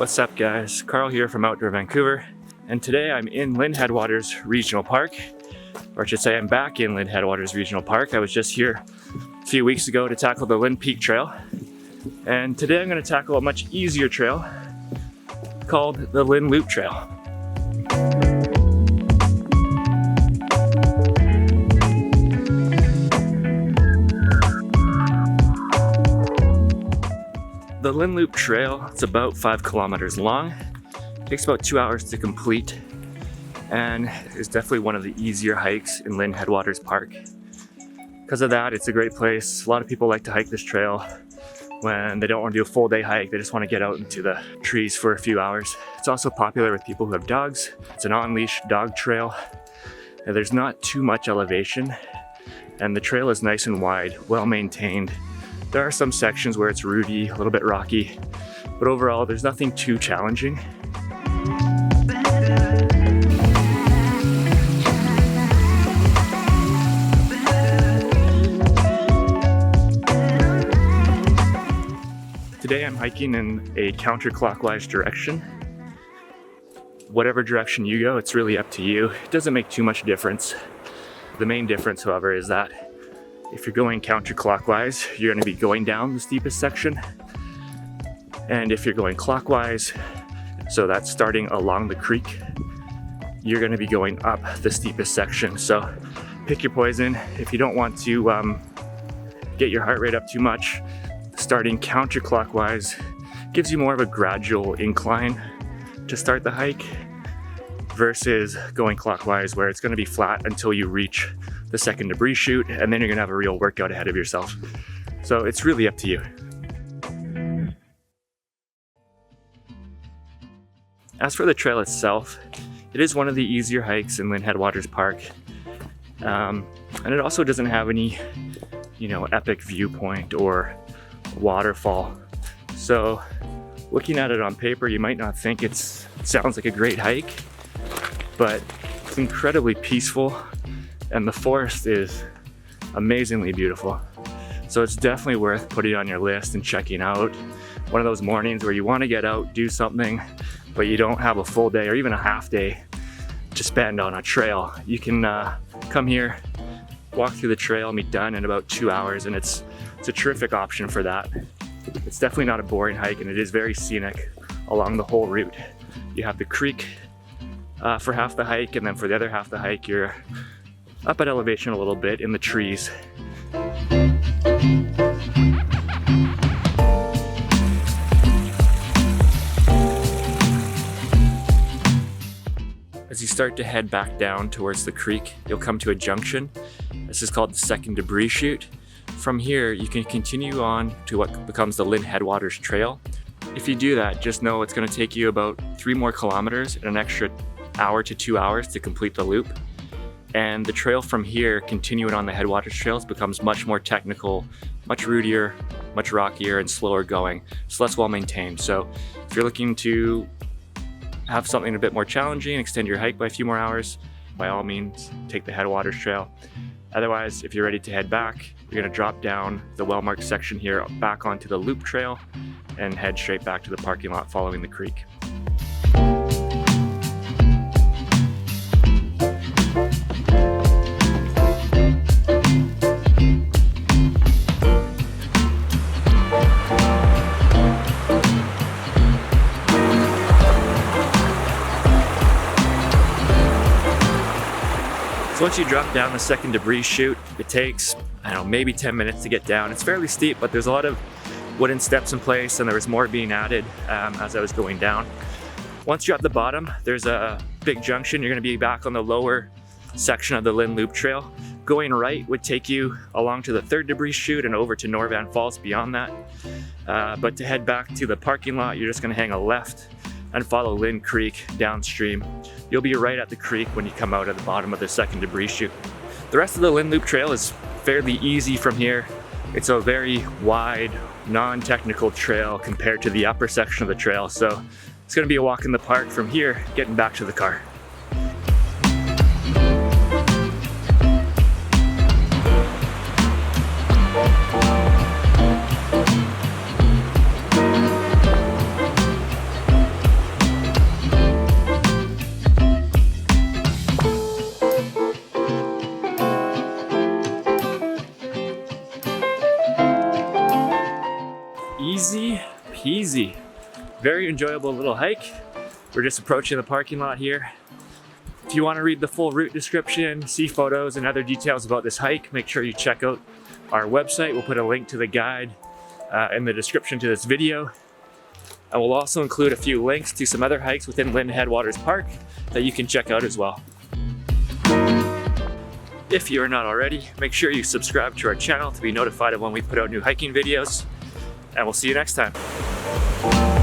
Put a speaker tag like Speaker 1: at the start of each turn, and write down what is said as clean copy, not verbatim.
Speaker 1: What's up guys, Carl here from Outdoor Vancouver, and today I'm in Lynn Headwaters Regional Park, or I should say I'm back in Lynn Headwaters Regional Park. I was just here a few weeks ago to tackle the Lynn Peak Trail, and today I'm going to tackle a much easier trail called the Lynn Loop Trail. The Lynn Loop Trail, it's about 5 kilometers long. It takes about 2 hours to complete, and is definitely one of the easier hikes in Lynn Headwaters Park. Because of that, it's a great place. A lot of people like to hike this trail when they don't want to do a full day hike. They just want to get out into the trees for a few hours. It's also popular with people who have dogs. It's an on-leash dog trail. And there's not too much elevation, and the trail is nice and wide, well maintained. There are some sections where it's rooty, a little bit rocky, but overall there's nothing too challenging. Today I'm hiking in a counterclockwise direction. Whatever direction you go, it's really up to you. It doesn't make too much difference. The main difference, however, is that if you're going counterclockwise, you're going to be going down the steepest section. And if you're going clockwise, so that's starting along the creek, you're going to be going up the steepest section. So pick your poison. If you don't want to get your heart rate up too much, starting counterclockwise gives you more of a gradual incline to start the hike versus going clockwise where it's going to be flat until you reach the second debris chute, and then you're going to have a real workout ahead of yourself. So it's really up to you. As for the trail itself, it is one of the easier hikes in Lynn Headwaters Park, and it also doesn't have any, epic viewpoint or waterfall. So looking at it on paper, you might not think it sounds like a great hike, but it's incredibly peaceful, and the forest is amazingly beautiful. So it's definitely worth putting on your list and checking out. One of those mornings where you want to get out, do something, but you don't have a full day or even a half day to spend on a trail. You can come here, walk through the trail, and be done in about 2 hours, and it's a terrific option for that. It's definitely not a boring hike, and it is very scenic along the whole route. You have the creek for half the hike, and then for the other half of the hike, you're up at elevation a little bit in the trees. As you start to head back down towards the creek, you'll come to a junction. This is called the second debris chute. From here, you can continue on to what becomes the Lynn Headwaters Trail. If you do that, just know it's going to take you about 3 more kilometers and an extra hour to 2 hours to complete the loop. And the trail from here, continuing on the Headwaters Trails, becomes much more technical, much rootier, much rockier, and slower going. It's less well maintained. So if you're looking to have something a bit more challenging, extend your hike by a few more hours, by all means, take the Headwaters Trail. Otherwise, if you're ready to head back, you're going to drop down the well-marked section here back onto the loop trail and head straight back to the parking lot following the creek. So once you drop down the second debris chute, it takes, maybe 10 minutes to get down. It's fairly steep, but there's a lot of wooden steps in place, and there was more being added as I was going down. Once you're at the bottom, there's a big junction. You're going to be back on the lower section of the Lynn Loop Trail. Going right would take you along to the third debris chute and over to Norvan Falls beyond that. But to head back to the parking lot, you're just going to hang a left and follow Lynn Creek downstream. You'll be right at the creek when you come out at the bottom of the second debris chute. The rest of the Lynn Loop Trail is fairly easy from here. It's a very wide, non-technical trail compared to the upper section of the trail, so it's going to be a walk in the park from here, getting back to the car. peasy. Very enjoyable little hike. We're just approaching the parking lot here. If you want to read the full route description, see photos and other details about this hike, make sure you check out our website. We'll put a link to the guide in the description to this video. And we'll also include a few links to some other hikes within Lynn Headwaters Park that you can check out as well. If you are not already, make sure you subscribe to our channel to be notified of when we put out new hiking videos. And we'll see you next time.